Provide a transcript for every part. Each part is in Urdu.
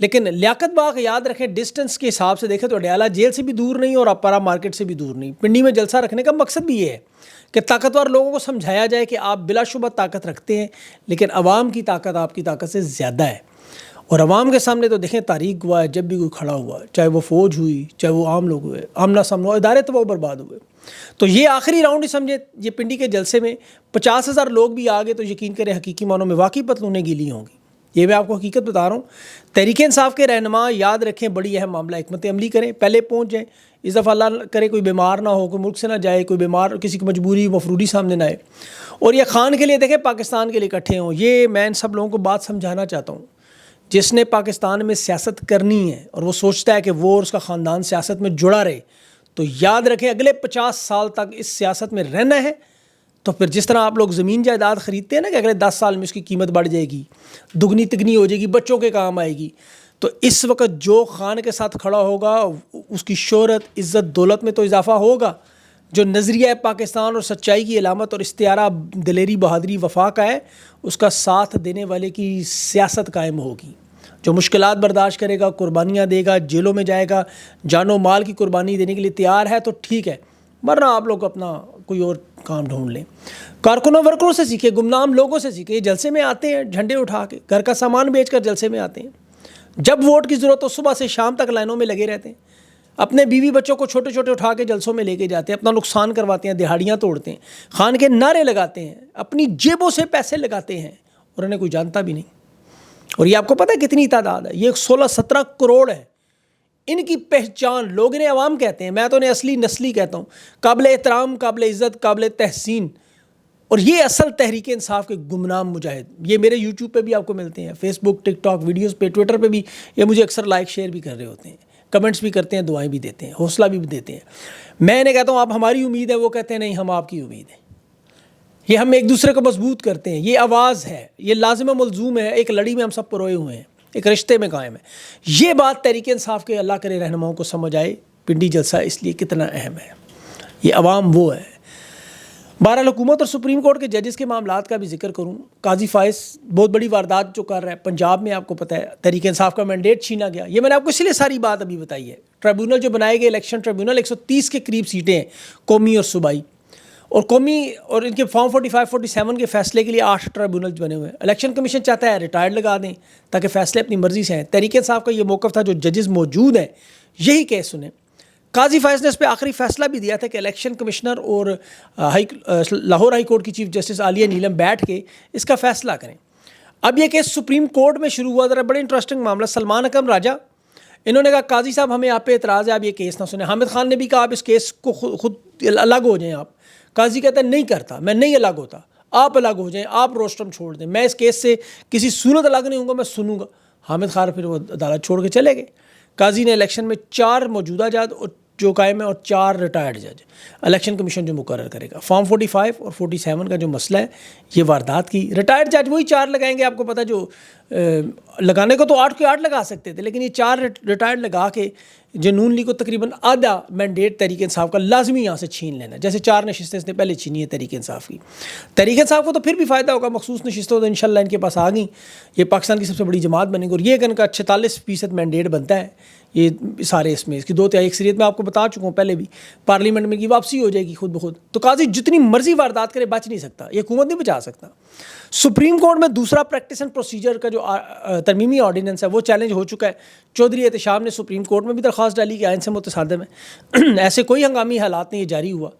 لیکن لیاقت باغ یاد رکھیں ڈسٹنس کے حساب سے دیکھیں تو اڈیالہ جیل سے بھی دور نہیں اور اپارا مارکیٹ سے بھی دور نہیں. پنڈی میں جلسہ رکھنے کا مقصد بھی یہ ہے کہ طاقتور لوگوں کو سمجھایا جائے کہ آپ بلا شبہ طاقت رکھتے ہیں لیکن عوام کی طاقت آپ کی طاقت سے زیادہ ہے. اور عوام کے سامنے تو دیکھیں تاریخ ہوا ہے، جب بھی کوئی کھڑا ہوا، چاہے وہ فوج ہوئی، چاہے وہ عام لوگ ہوئے، آمنا سامنا ہوا، ادارے تباہ و برباد ہوئے. تو یہ آخری راؤنڈ ہی سمجھے یہ پنڈی کے جلسے میں 50,000 لوگ بھی آ گئے تو یقین کریں حقیقی معنوں میں واقعی پتلونیں گیلی ہوں گی. یہ میں آپ کو حقیقت بتا رہا ہوں. تحریک انصاف کے رہنما یاد رکھیں بڑی اہم معاملہ حکمت عملی کریں، پہلے پہنچ جائیں. اس دفعہ اللہ کرے کوئی بیمار نہ ہو، کوئی ملک سے نہ جائے، کوئی بیمار کسی کی مجبوری مفروری سامنے نہ آئے. اور یہ خان کے لیے دیکھیں پاکستان کے لیے اکٹھے ہوں. یہ میں ان سب لوگوں کو بات سمجھانا چاہتا ہوں. جس نے پاکستان میں سیاست کرنی ہے اور وہ سوچتا ہے کہ وہ اور اس کا خاندان سیاست میں جڑا رہے، تو یاد رکھیں اگلے 50 سال تک اس سیاست میں رہنا ہے. تو پھر جس طرح آپ لوگ زمین جائیداد خریدتے ہیں نا کہ اگلے 10 سال میں اس کی قیمت بڑھ جائے گی، دگنی تگنی ہو جائے گی، بچوں کے کام آئے گی، تو اس وقت جو خان کے ساتھ کھڑا ہوگا اس کی شہرت عزت دولت میں تو اضافہ ہوگا. جو نظریہ پاکستان اور سچائی کی علامت اور استعارہ دلیری بہادری وفا کا ہے، اس کا ساتھ دینے والے کی سیاست قائم ہوگی. جو مشکلات برداشت کرے گا، قربانیاں دے گا، جیلوں میں جائے گا، جان و مال کی قربانی دینے کے لیے تیار ہے تو ٹھیک ہے، ورنہ آپ لوگ اپنا کوئی اور کام ڈھونڈ لیں. کارکنوں ورکروں سے سیکھیں، گمنام لوگوں سے سیکھیں. یہ جلسے میں آتے ہیں جھنڈے اٹھا کے، گھر کا سامان بیچ کر جلسے میں آتے ہیں. جب ووٹ کی ضرورت ہو صبح سے شام تک لائنوں میں لگے رہتے ہیں. اپنے بیوی بچوں کو چھوٹے چھوٹے اٹھا کے جلسوں میں لے کے جاتے ہیں، اپنا نقصان کرواتے ہیں، دہاڑیاں توڑتے ہیں، خان کے نعرے لگاتے ہیں، اپنی جیبوں سے پیسے لگاتے ہیں اور انہیں کوئی جانتا بھی نہیں. اور یہ آپ کو پتہ ہے کتنی تعداد ہے؟ یہ 16-17 کروڑ ہے. ان کی پہچان لوگ انہیں عوام کہتے ہیں، میں تو انہیں اصلی نسلی کہتا ہوں. قابل احترام، قابل عزت، قابل تحسین. اور یہ اصل تحریک انصاف کے گمنام مجاہد، یہ میرے یوٹیوب پہ بھی آپ کو ملتے ہیں، فیس بک، ٹک ٹاک ویڈیوز پہ، ٹویٹر پہ بھی یہ مجھے اکثر لائک شیئر بھی کر رہے ہوتے ہیں، کمنٹس بھی کرتے ہیں، دعائیں بھی دیتے ہیں، حوصلہ بھی دیتے ہیں. میں انہیں کہتا ہوں آپ ہماری امید ہے، وہ کہتے ہیں نہیں ہم آپ کی امید ہے. یہ ہم ایک دوسرے کو مضبوط کرتے ہیں. یہ آواز ہے، یہ لازم و ملزوم ہے، ایک لڑی میں ہم سب پروئے ہوئے ہیں، ایک رشتے میں قائم ہے. یہ بات تحریک انصاف کے اللہ کرے رہنماؤں کو سمجھ آئے. پنڈی جلسہ اس لیے کتنا اہم ہے، یہ عوام وہ ہے. بہرحال حکومت اور سپریم کورٹ کے ججز کے معاملات کا بھی ذکر کروں. قاضی فائز بہت بڑی واردات جو کر رہا ہے پنجاب میں، آپ کو پتہ ہے تحریک انصاف کا مینڈیٹ چھینا گیا. یہ میں نے آپ کو اس لیے ساری بات ابھی بتائی ہے. ٹریبیونل جو بنائے گئے الیکشن ٹریبیونل 130 کے قریب سیٹیں ہیں قومی اور صوبائی، اور قومی اور ان کے فارم 45-47 کے فیصلے کے لیے 8 ٹریبیونل بنے ہوئے ہیں. الیکشن کمیشن چاہتا ہے ریٹائرڈ لگا دیں تاکہ فیصلے اپنی مرضی سے ہیں. تحریک انصاف کا یہ موقف تھا، جو ججز موجود ہیں یہی کیس سنیں. قاضی فائز نے اس پہ آخری فیصلہ بھی دیا تھا کہ الیکشن کمشنر اور لاہور ہائی کورٹ کی چیف جسٹس عالیہ نیلم بیٹھ کے اس کا فیصلہ کریں. اب یہ کیس سپریم کورٹ میں شروع ہوا. ذرا بڑے انٹرسٹنگ معاملہ. سلمان اکرم راجہ انہوں نے کہا قاضی صاحب ہمیں آپ پہ اعتراض ہے، آپ یہ کیس نہ سنیں. حامد خان نے بھی کہا آپ اس کیس کو خود الگ ہو جائیں. آپ قاضی کہتا ہے نہیں کرتا، میں نہیں الگ ہوتا، آپ الگ ہو جائیں، آپ روسٹرم چھوڑ دیں، میں اس کیس سے کسی صورت الگ نہیں ہوں گا، میں سنوں گا. حامد خان پھر وہ عدالت چھوڑ کے چلے گئے. قاضی نے الیکشن میں 4 موجودہ جج جو قائم ہے اور 4 ریٹائرڈ جج الیکشن کمیشن جو مقرر کرے گا. فارم 45 اور 47 کا جو مسئلہ ہے یہ واردات کی، ریٹائرڈ جج وہی 4 لگائیں گے. آپ کو پتہ جو لگانے کو تو 8 کے 8 لگا سکتے تھے، لیکن یہ 4 ریٹائرڈ لگا کے جو نون لیگ کو تقریباً آدھا مینڈیٹ تحریک انصاف کا لازمی یہاں سے چھین لینا. جیسے 4 نشستیں اس نے پہلے چھینی ہے تحریک انصاف کی. تحریک انصاف کو تو پھر بھی فائدہ ہوگا، مخصوص نشستوں تو انشاءاللہ ان کے پاس آ گئیں، یہ پاکستان کی سب سے بڑی جماعت بنے گی. اور یہ ان کا 46% مینڈیٹ بنتا ہے یہ سارے، اس میں اس کی 2/3 اکثریت میں آپ کو بتا چکا ہوں پہلے بھی. پارلیمنٹ میں کی واپسی ہو جائے گی خود بخود. تو قاضی جتنی مرضی واردات کرے بچ نہیں سکتا، یہ حکومت نہیں بچا سکتا. سپریم کورٹ میں دوسرا پریکٹس اینڈ پروسیجر کا جو ترمیمی آرڈیننس ہے وہ چیلنج ہو چکا ہے. چودھری احتشام نے سپریم کورٹ میں بھی درخواست ڈالی کہ آئین سے متصادم ہے. ایسے کوئی ہنگامی حالات نہیں یہ جاری ہوا،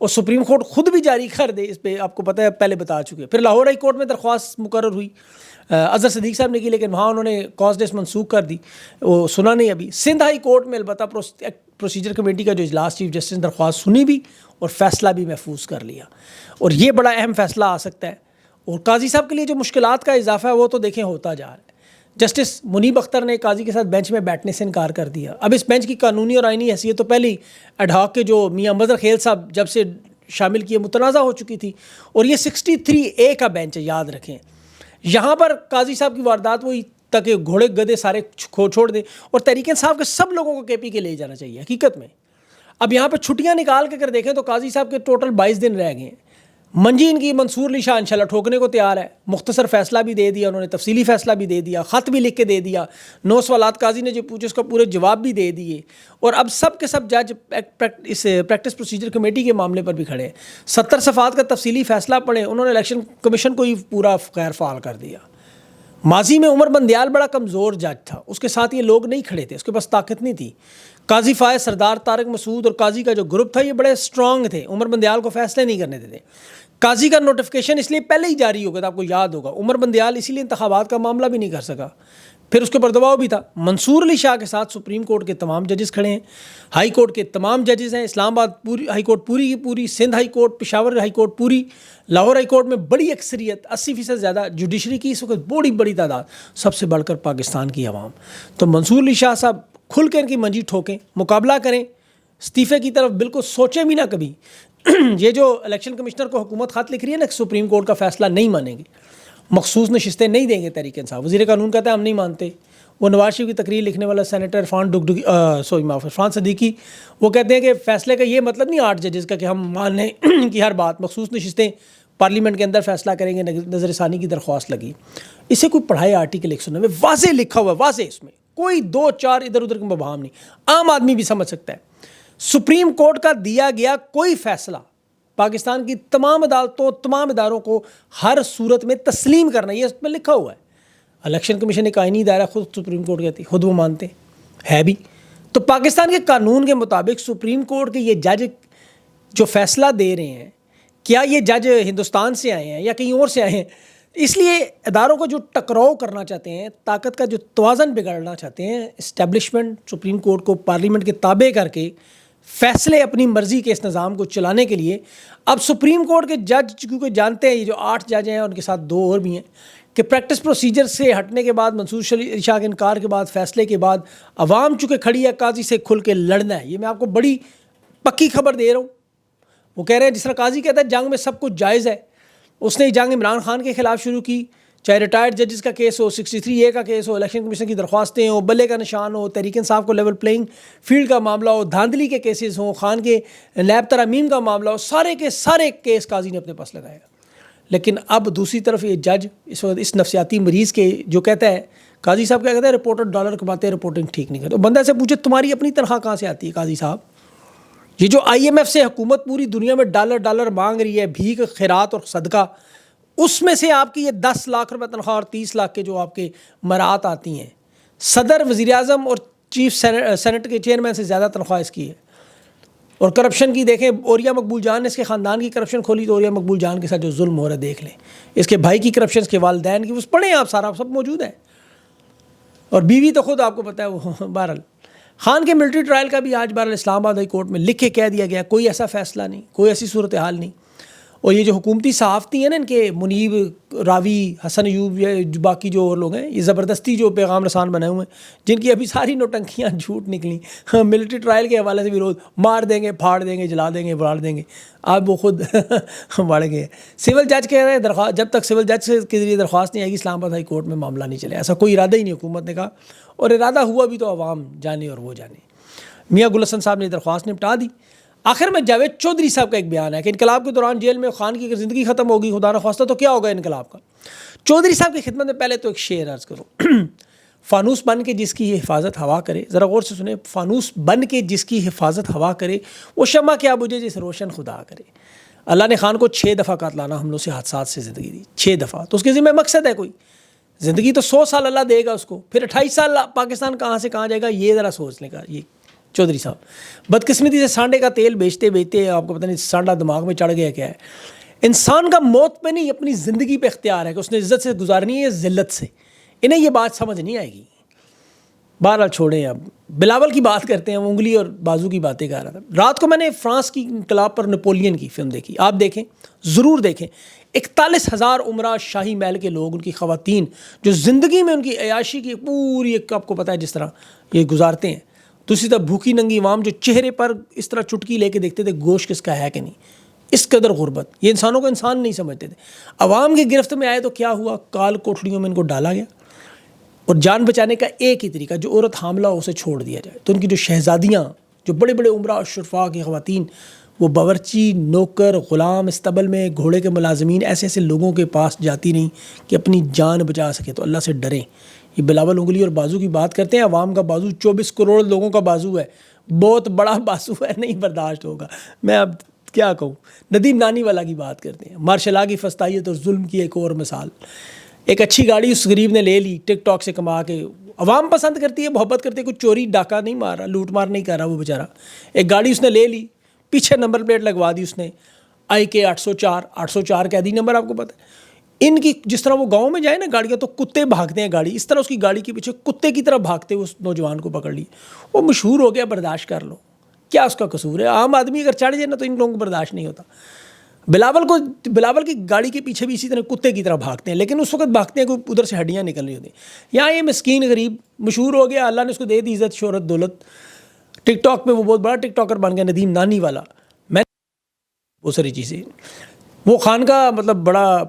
اور سپریم کورٹ خود بھی جاری کر دے اس پہ آپ کو پتہ ہے پہلے بتا چکے. پھر لاہور ہائی کورٹ میں درخواست مقرر ہوئی، اظہر صدیق صاحب نے کی، لیکن وہاں انہوں نے کاز ڈیس منسوخ کر دی، وہ سنا نہیں ابھی. سندھ ہائی کورٹ میں البتہ پروسیجر کمیٹی کا جو اجلاس چیف جسٹس نے درخواست سنی بھی اور فیصلہ بھی محفوظ کر لیا. اور یہ بڑا اہم فیصلہ آ سکتا ہے. اور قاضی صاحب کے لیے جو مشکلات کا اضافہ ہے وہ تو دیکھیں ہوتا جا رہا ہے. جسٹس منیب اختر نے قاضی کے ساتھ بینچ میں بیٹھنے سے انکار کر دیا. اب اس بینچ کی قانونی اور آئینی حیثیت تو پہلے ہی ایڈہاک کے جو میاں مظہر خیل صاحب جب سے شامل کیے متنازع ہو چکی تھی، اور یہ 63A کا بینچ ہے یاد رکھیں. یہاں پر قاضی صاحب کی واردات وہی تاکہ گھوڑے گدے سارے چھوڑ دیں، اور تحریک انصاف کے سب لوگوں کو KP کے لے جانا چاہیے حقیقت میں. اب یہاں پہ چھٹیاں نکال کے اگر دیکھیں تو قاضی صاحب کے ٹوٹل 22 دن رہ گئے ہیں. منجی ان کی منصور علی شاہ انشاءاللہ ٹھوکنے کو تیار ہے. مختصر فیصلہ بھی دے دیا انہوں نے, تفصیلی فیصلہ بھی دے دیا, خط بھی لکھ کے دے دیا, 9 سوالات قاضی نے جو پوچھے اس کا پورے جواب بھی دے دیے. اور اب سب کے سب جج اس پریکٹس پروسیجر کمیٹی کے معاملے پر بھی کھڑے ہیں. 70 صفحات کا تفصیلی فیصلہ پڑھیں, انہوں نے الیکشن کمیشن کو ہی پورا غیر فعال کر دیا. ماضی میں عمر بندیال بڑا کمزور جج تھا, اس کے ساتھ یہ لوگ نہیں کھڑے تھے, اس کے پاس طاقت نہیں تھی. قاضی فائز, سردار طارق مسعود اور قاضی کا جو گروپ تھا یہ بڑے اسٹرانگ تھے, عمر بندیال کو فیصلے نہیں کرنے دیتے. قاضی کا نوٹیفیکیشن اس لیے پہلے ہی جاری ہو گیا تھا, آپ کو یاد ہوگا. عمر بندیال اسی لیے انتخابات کا معاملہ بھی نہیں کر سکا, پھر اس کے پر دباؤ بھی تھا. منصور علی شاہ کے ساتھ سپریم کورٹ کے تمام ججز کھڑے ہیں, ہائی کورٹ کے تمام ججز ہیں. اسلام آباد پوری ہائی کورٹ پوری کی پوری, Sindh high court, Peshawar high court پوری, لاہور ہائی کورٹ میں بڑی اکثریت 80% زیادہ جوڈیشری کی اس وقت بڑی تعداد, سب سے بڑھ کر پاکستان کی عوام. تو منصور علی شاہ صاحب کھل کر ان کی منجی ٹھوکیں, مقابلہ کریں, استعفے کی طرف بالکل سوچیں بھی نہ کبھی. یہ جو الیکشن کمشنر کو حکومت خط لکھ رہی ہے نا, سپریم کورٹ کا فیصلہ نہیں مانیں گے, مخصوص نشستیں نہیں دیں گے تحریک انصاف. وزیر قانون کہتا ہے ہم نہیں مانتے. وہ نواز شریف کی تقریر لکھنے والا سینیٹر عرفان صدیقی, وہ کہتے ہیں کہ فیصلے کا یہ مطلب نہیں 8 ججز کا کہ ہم مان لیں کہ ہر بات, مخصوص نشستیں پارلیمنٹ کے اندر فیصلہ کریں گے. نظر ثانی کی درخواست لگی, اسے کوئی پڑھائے آرٹیکل 109 میں واضح لکھا ہوا ہے, واضح, اس میں کوئی 2-4 ادھر ادھر کے مبہام نہیں, عام آدمی بھی سمجھ سکتا ہے. سپریم کورٹ کا دیا گیا کوئی فیصلہ پاکستان کی تمام عدالتوں, تمام اداروں کو ہر صورت میں تسلیم کرنا, یہ اس میں لکھا ہوا ہے. الیکشن کمیشن ایک آئینی ادارہ, خود سپریم کورٹ کہتی ہے, خود وہ مانتے ہے بھی. تو پاکستان کے قانون کے مطابق سپریم کورٹ کے یہ جج جو فیصلہ دے رہے ہیں, کیا یہ جج ہندوستان سے آئے ہیں یا کہیں اور سے آئے ہیں؟ اس لیے اداروں کو جو ٹکراؤ کرنا چاہتے ہیں, طاقت کا جو توازن بگاڑنا چاہتے ہیں, اسٹیبلشمنٹ سپریم کورٹ کو پارلیمنٹ کے تابع کر کے فیصلے اپنی مرضی کے اس نظام کو چلانے کے لیے, اب سپریم کورٹ کے جج کیونکہ جانتے ہیں, یہ جو 8 جج ہیں ان کے ساتھ 2 اور بھی ہیں, کہ پریکٹس پروسیجر سے ہٹنے کے بعد, منصور علی شاہ کے انکار کے بعد, فیصلے کے بعد عوام چونکہ کھڑی ہے قاضی سے کھل کے لڑنا ہے. یہ میں آپ کو بڑی پکی خبر دے رہا ہوں. وہ کہہ رہے ہیں جس طرح قاضی کہتا ہے جنگ میں سب کچھ جائز ہے, اس نے جنگ عمران خان کے خلاف شروع کی, چاہے ریٹائرڈ ججز کا کیس ہو, 63A کا کیس ہو, الیکشن کمیشن کی درخواستیں ہوں, بلے کا نشان ہو, تحریک انصاف کو لیول پلینگ فیلڈ کا معاملہ ہو, دھاندلی کے کیسز ہوں, خان کے نیب ترامیم کا معاملہ ہو, سارے کے سارے کیس قاضی نے اپنے پاس لگائے. لیکن اب دوسری طرف یہ جج اس وقت اس نفسیاتی مریض کے جو کہتا ہے, قاضی صاحب کیا کہتے ہیں, رپورٹر ڈالر کماتے ہیں, رپورٹنگ ٹھیک نہیں کرتے. بندہ سے پوچھے تمہاری اپنی تنخواہ کہاں سے آتی ہے قاضی صاحب؟ یہ جو IMF سے حکومت پوری دنیا میں ڈالر مانگ رہی ہے, بھیک, خیرات اور صدقہ, اس میں سے آپ کی یہ 10 لاکھ روپے تنخواہ اور 30 لاکھ کے جو آپ کے مرات آتی ہیں, صدر, وزیر اعظم اور چیف سینٹ کے چیئرمین سے زیادہ تنخواہ اس کی ہے. اور کرپشن کی دیکھیں, اوریا مقبول جان نے اس کے خاندان کی کرپشن کھولی, تو اوریا مقبول جان کے ساتھ جو ظلم ہو رہا ہے دیکھ لیں. اس کے بھائی کی کرپشن, اس کے والدین کی, اس پڑھیں آپ, سارا سب موجود ہے. اور بیوی تو خود آپ کو پتہ ہے وہ. بہرحال خان کے ملٹری ٹرائل کا بھی آج بہرحال اسلام آباد ہائی کورٹ میں لکھ کے کہہ دیا گیا, کوئی ایسا فیصلہ نہیں, کوئی ایسی صورتحال نہیں. اور یہ جو حکومتی صحافتی ہیں نا, ان کے منیب, راوی, حسن ایوب, یا باقی جو اور لوگ ہیں, یہ زبردستی جو پیغام رسان بنے ہوئے ہیں, جن کی ابھی ساری نوٹنکیاں جھوٹ نکلیں, ملٹری ٹرائل کے حوالے سے بھی روز مار دیں گے, پھاڑ دیں گے, جلا دیں گے, بڑھا دیں گے. اب وہ خود بڑھ گئے. سول جج کہہ رہے ہیں درخواست, جب تک سول جج کے ذریعے درخواست نہیں آئے گی اسلام آباد ہائی کورٹ میں معاملہ نہیں چلے. ایسا کوئی ارادہ ہی نہیں حکومت نے کہا, اور ارادہ ہوا بھی تو عوام جانے اور وہ جانے. میاں گل حسن صاحب نے درخواست نپٹا دی. آخر میں جاوید چودھری صاحب کا ایک بیان ہے کہ انقلاب کے دوران جیل میں خان کی اگر زندگی ختم ہوگی خدا نہ خواستہ تو کیا ہوگا انقلاب کا. چودھری صاحب کی خدمت میں پہلے تو ایک شعر عرض کروں. فانوس بن کے جس کی حفاظت ہوا کرے, ذرا غور سے سنیں, فانوس بن کے جس کی حفاظت ہوا کرے, وہ شمع کیا بجھے جس روشن خدا کرے. اللہ نے خان کو 6 دفعہ قاتلانہ حملوں سے, حادثات سے زندگی دی, 6 دفعہ. تو اس کے ذمہ مقصد ہے کوئی, زندگی تو 100 سال اللہ دے گا اس کو, پھر 28 سال پاکستان کہاں سے کہاں جائے گا, یہ ذرا سوچ لے گا. یہ چودھری صاحب بدقسمتی سے سانڈے کا تیل بیچتے بیچتے, آپ کو پتہ نہیں سانڈا دماغ میں چڑھ گیا کیا ہے. انسان کا موت پہ نہیں, اپنی زندگی پہ اختیار ہے کہ اس نے عزت سے گزارنی ہے, ذلت سے. انہیں یہ بات سمجھ نہیں آئے گی. بہرحال چھوڑیں. اب بلاول کی بات کرتے ہیں, وہ انگلی اور بازو کی باتیں کر رہا تھا. رات کو میں نے فرانس کی انقلاب پر نپولین کی فلم دیکھی, آپ دیکھیں, ضرور دیکھیں. 41,000 عمرہ شاہی محل کے لوگ, ان کی خواتین, جو زندگی میں ان کی عیاشی کی پوری ایک, آپ کو پتہ ہے جس طرح یہ گزارتے ہیں. دوسری طرف بھوکی ننگی عوام جو چہرے پر اس طرح چٹکی لے کے دیکھتے تھے گوشت کس کا ہے کہ نہیں. اس قدر غربت, یہ انسانوں کو انسان نہیں سمجھتے تھے. عوام کی گرفت میں آئے تو کیا ہوا, کال کوٹڑیوں میں ان کو ڈالا گیا. اور جان بچانے کا ایک ہی طریقہ, جو عورت حاملہ ہو اسے چھوڑ دیا جائے. تو ان کی جو شہزادیاں, جو بڑے بڑے عمرہ شرفا کی خواتین, وہ باورچی، نوکر، غلام، استبل میں گھوڑے کے ملازمین ایسے ایسے لوگوں کے پاس جاتی نہیں کہ اپنی جان بچا سکے. تو اللہ سے ڈریں. یہ بلاول انگلی اور بازو کی بات کرتے ہیں. عوام کا بازو 24 کروڑ لوگوں کا بازو ہے، بہت بڑا بازو ہے، نہیں برداشت ہوگا. میں اب کیا کہوں. ندیم نانی والا کی بات کرتے ہیں. مارشل لا کی فستائیت اور ظلم کی ایک اور مثال. ایک اچھی گاڑی اس غریب نے لے لی ٹک ٹاک سے کما کے. عوام پسند کرتی ہے، محبت کرتی ہے. کچھ چوری ڈاکہ نہیں مار رہا، لوٹ مار نہیں کر رہا وہ بیچارہ. ایک گاڑی اس نے لے لی، پیچھے نمبر پلیٹ لگوا دی اس نے IK 804 کہہ دی نمبر. آپ کو پتہ ہے ان کی جس طرح وہ گاؤں میں جائے نا گاڑیاں تو کتے بھاگتے ہیں گاڑی، اس طرح اس کی گاڑی کے پیچھے کتے کی طرح بھاگتے اس نوجوان کو پکڑ لی. وہ مشہور ہو گیا، برداشت کر لو. کیا اس کا قصور ہے؟ عام آدمی اگر چڑھ جائے نا تو ان لوگوں کو برداشت نہیں ہوتا. بلاول کی گاڑی کے پیچھے بھی اسی طرح کتے کی طرح بھاگتے ہیں، لیکن اس وقت بھاگتے ہیں کہ ادھر سے ہڈیاں نکل رہی ہوتی ہیں. یہاں یہ مسکین غریب مشہور ہو گیا، اللہ نے اس کو دے دی عزت، شہرت، دولت. ٹک ٹاک پہ وہ بہت بڑا ٹک ٹاکر بن گیا، ندیم نانی والا. میں بہت ساری چیزیں وہ خان کا مطلب بڑا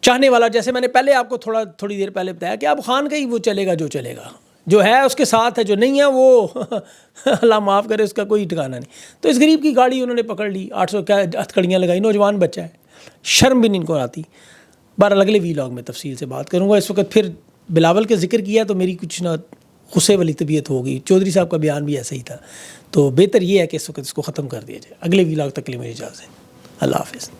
چاہنے والا. جیسے میں نے پہلے آپ کو تھوڑی دیر پہلے بتایا کہ اب خان کا ہی وہ چلے گا جو چلے گا، جو ہے اس کے ساتھ ہے، جو نہیں ہے وہ اللہ معاف کرے اس کا کوئی ٹھکانہ نہیں. تو اس غریب کی گاڑی انہوں نے پکڑ لی، 800 کیا ہتھکڑیاں لگائی. نوجوان بچہ ہے، شرم بھی نہیں ان کو آتی. بہرحال اگلے ویلاگ میں تفصیل سے بات کروں گا. اس وقت پھر بلاول کے ذکر کیا تو میری کچھ نہ غصے والی طبیعت ہوگی. چودھری صاحب کا بیان بھی ایسا ہی تھا، تو بہتر یہ ہے کہ اس وقت اس کو ختم کر دیا جائے. اگلے ویلاگ تک کے لیے میری اجازت ہے. اللہ حافظ.